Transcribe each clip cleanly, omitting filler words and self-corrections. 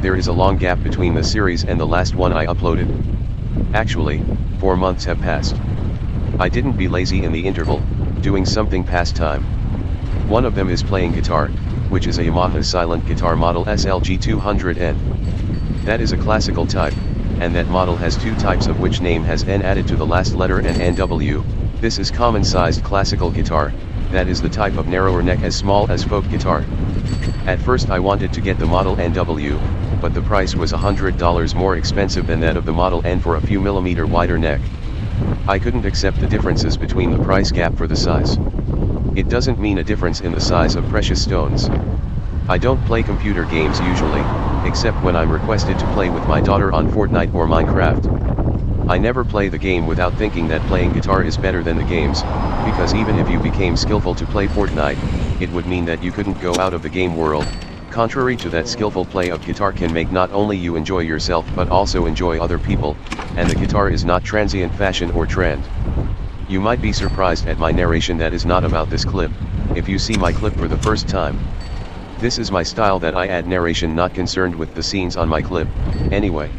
There is a long gap between the series and the last one I uploaded. Actually, 4 months have passed. I didn't be lazy in the interval, doing something past time. One of them is playing guitar, which is a Yamaha silent guitar model SLG200N. That is a classical type, and that model has two types of which name has N added to the last letter and NW. This is common sized classical guitar, that is the type of narrower neck as small as folk guitar. At first I wanted to get the model NW, but the price was $100 more expensive than that of the model N for a few millimeter wider neck. I couldn't accept the differences between the price gap for the size. It doesn't mean a difference in the size of precious stones. I don't play computer games usually, except when I'm requested to play with my daughter on Fortnite or Minecraft. I never play the game without thinking that playing guitar is better than the games, because even if you became skillful to play Fortnite, it would mean that you couldn't go out of the game world. Contrary to that, skillful play of guitar can make not only you enjoy yourself but also enjoy other people, and the guitar is not transient fashion or trend. You might be surprised at my narration that is not about this clip, if you see my clip for the first time. This is my style that I add narration not concerned with the scenes on my clip, anyway.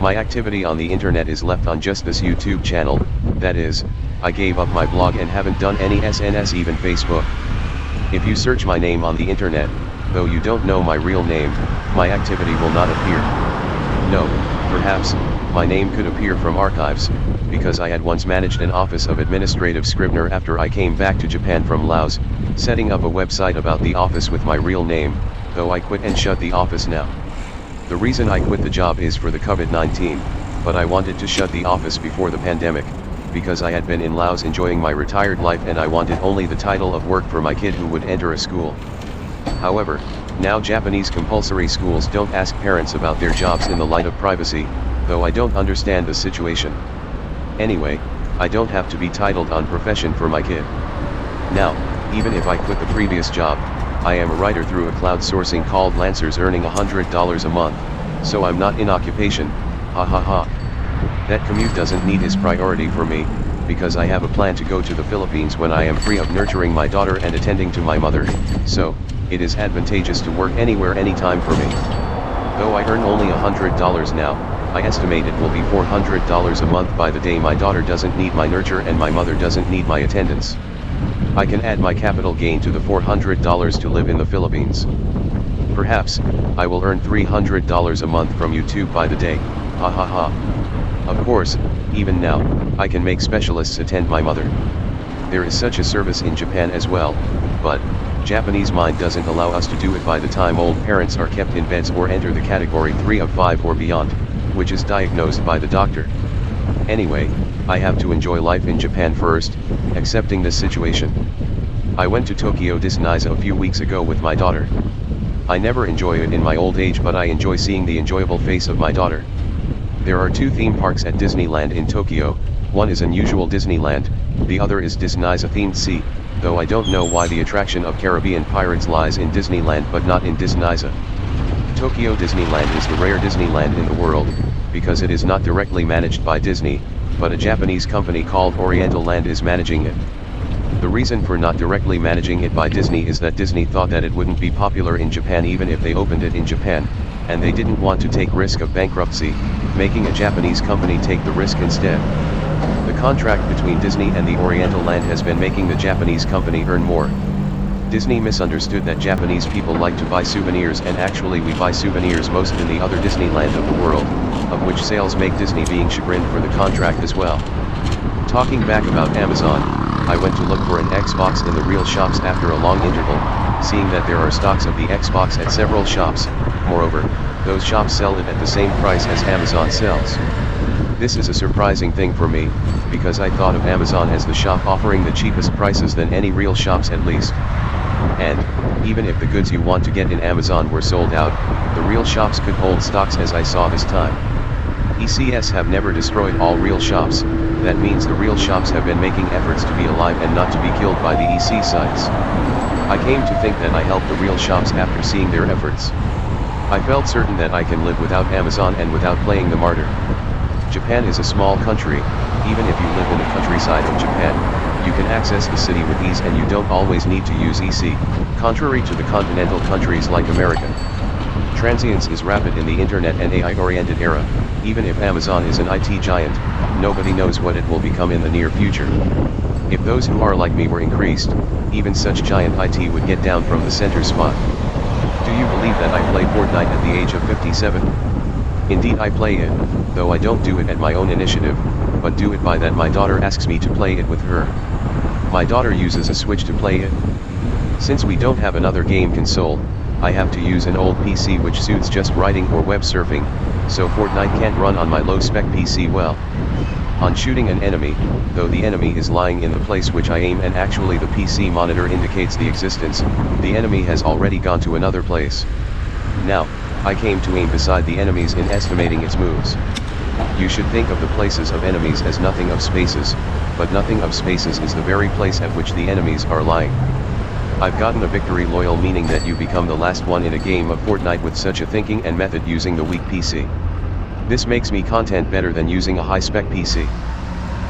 My activity on the internet is left on just this YouTube channel, that is, I gave up my blog and haven't done any SNS, even Facebook. If you search my name on the internet, though you don't know my real name, my activity will not appear. No, perhaps, my name could appear from archives, because I had once managed an office of administrative scrivener after I came back to Japan from Laos, setting up a website about the office with my real name, though I quit and shut the office now. The reason I quit the job is for the COVID-19, but I wanted to shut the office before the pandemic, because I had been in Laos enjoying my retired life and I wanted only the title of work for my kid who would enter a school. However, now Japanese compulsory schools don't ask parents about their jobs in the light of privacy, though I don't understand the situation. Anyway, I don't have to be titled on profession for my kid. Now, even if I quit the previous job, I am a writer through a cloud sourcing called Lancers earning $100 a month, so I'm not in occupation, ha ha ha. That commute doesn't need his priority for me, because I have a plan to go to the Philippines when I am free of nurturing my daughter and attending to my mother, so, it is advantageous to work anywhere anytime for me. Though I earn only $100 now, I estimate it will be $400 a month by the day my daughter doesn't need my nurture and my mother doesn't need my attendance. I can add my capital gain to the $400 to live in the Philippines. Perhaps, I will earn $300 a month from YouTube by the day, ha ha ha. Of course, even now, I can make specialists attend my mother. There is such a service in Japan as well, but, Japanese mind doesn't allow us to do it by the time old parents are kept in beds or enter the category 3 of 5 or beyond, which is diagnosed by the doctor. Anyway, I have to enjoy life in Japan first, accepting this situation. I went to Tokyo Disneyland a few weeks ago with my daughter. I never enjoy it in my old age, but I enjoy seeing the enjoyable face of my daughter. There are 2 theme parks at Disneyland in Tokyo, one is Unusual Disneyland, the other is Disneyland Themed Sea, though I don't know why the attraction of Caribbean pirates lies in Disneyland but not in Disneyland. Tokyo Disneyland is the rare Disneyland in the world, because it is not directly managed by Disney, but a Japanese company called Oriental Land is managing it. The reason for not directly managing it by Disney is that Disney thought that it wouldn't be popular in Japan even if they opened it in Japan, and they didn't want to take risk of bankruptcy, making a Japanese company take the risk instead. The contract between Disney and the Oriental Land has been making the Japanese company earn more. Disney misunderstood that Japanese people like to buy souvenirs, and actually we buy souvenirs most in the other Disneyland of the world, of which sales make Disney being chagrined for the contract as well. Talking back about Amazon, I went to look for an Xbox in the real shops after a long interval, seeing that there are stocks of the Xbox at several shops. Moreover, those shops sell it at the same price as Amazon sells. This is a surprising thing for me, because I thought of Amazon as the shop offering the cheapest prices than any real shops at least. And, even if the goods you want to get in Amazon were sold out, the real shops could hold stocks as I saw this time. ECS have never destroyed all real shops, that means the real shops have been making efforts to be alive and not to be killed by the EC sites. I came to think that I helped the real shops after seeing their efforts. I felt certain that I can live without Amazon and without playing the martyr. Japan is a small country, even if you live in the countryside of Japan, you can access the city with ease and you don't always need to use EC, contrary to the continental countries like America. Transience is rapid in the internet and AI-oriented era. Even if Amazon is an IT giant, nobody knows what it will become in the near future. If those who are like me were increased, even such giant IT would get down from the center spot. Do you believe that I play Fortnite at the age of 57? Indeed I play it, though I don't do it at my own initiative, but do it by that my daughter asks me to play it with her. My daughter uses a Switch to play it. Since we don't have another game console, I have to use an old PC which suits just writing or web surfing, so Fortnite can't run on my low-spec PC well. On shooting an enemy, though the enemy is lying in the place which I aim and actually the PC monitor indicates the existence, the enemy has already gone to another place. Now, I came to aim beside the enemies in estimating its moves. You should think of the places of enemies as nothing of spaces, but nothing of spaces is the very place at which the enemies are lying. I've gotten a victory loyal, meaning that you become the last one in a game of Fortnite with such a thinking and method using the weak PC. This makes me content better than using a high-spec PC.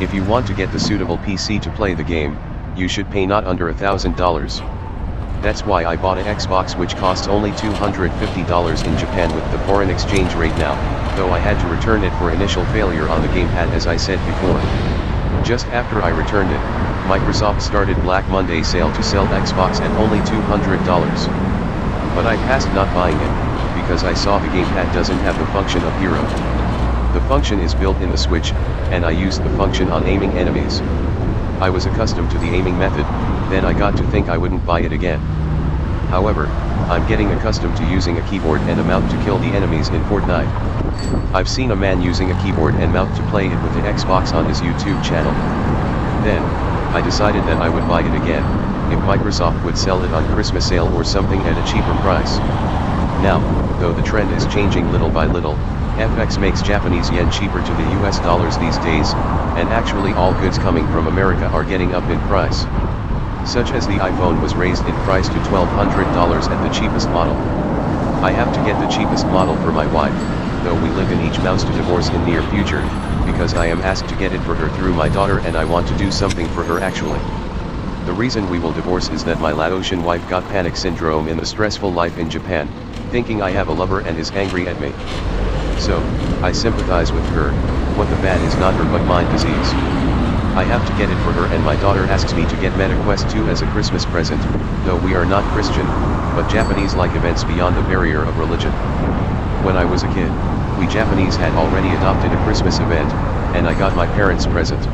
If you want to get the suitable PC to play the game, you should pay not under $1,000. That's why I bought an Xbox which costs only $250 in Japan with the foreign exchange rate now, though I had to return it for initial failure on the gamepad as I said before. Just after I returned it, Microsoft started Black Monday sale to sell Xbox at only $200. But I passed not buying it, because I saw the gamepad doesn't have the function of hero. The function is built in the Switch, and I used the function on aiming enemies. I was accustomed to the aiming method, then I got to think I wouldn't buy it again. However, I'm getting accustomed to using a keyboard and a mouse to kill the enemies in Fortnite. I've seen a man using a keyboard and mouse to play it with the Xbox on his YouTube channel. Then, I decided that I would buy it again, if Microsoft would sell it on Christmas sale or something at a cheaper price. Now, though the trend is changing little by little, FX makes Japanese yen cheaper to the US dollars these days, and actually all goods coming from America are getting up in price. Such as the iPhone was raised in price to $1,200 at the cheapest model. I have to get the cheapest model for my wife, though we live in each mouse to divorce in near future, because I am asked to get it for her through my daughter and I want to do something for her actually. The reason we will divorce is that my Laotian wife got panic syndrome in the stressful life in Japan, thinking I have a lover and is angry at me. So, I sympathize with her. What the bad is not her but mine disease. I have to get it for her and my daughter asks me to get MetaQuest 2 as a Christmas present, though we are not Christian, but Japanese like events beyond the barrier of religion. When I was a kid, we Japanese had already adopted a Christmas event, and I got my parents present.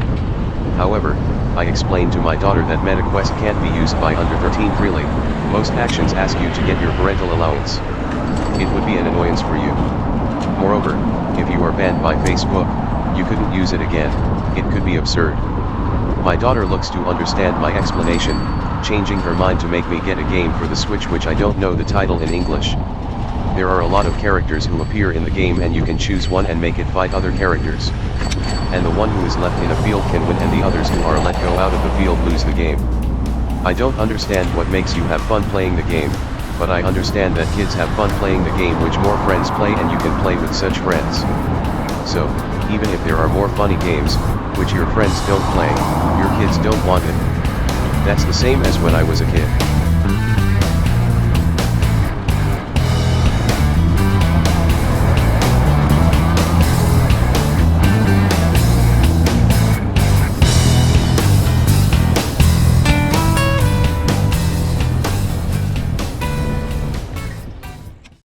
However, I explained to my daughter that MetaQuest can't be used by under 13 freely. Most actions ask you to get your parental allowance. It would be an annoyance for you. Moreover, if you are banned by Facebook, you couldn't use it again. It could be absurd. My daughter looks to understand my explanation, changing her mind to make me get a game for the Switch which I don't know the title in English. There are a lot of characters who appear in the game and you can choose one and make it fight other characters. And the one who is left in a field can win and the others who are let go out of the field lose the game. I don't understand what makes you have fun playing the game, but I understand that kids have fun playing the game which more friends play and you can play with such friends. So, even if there are more funny games, which your friends don't play, your kids don't want it. That's the same as when I was a kid.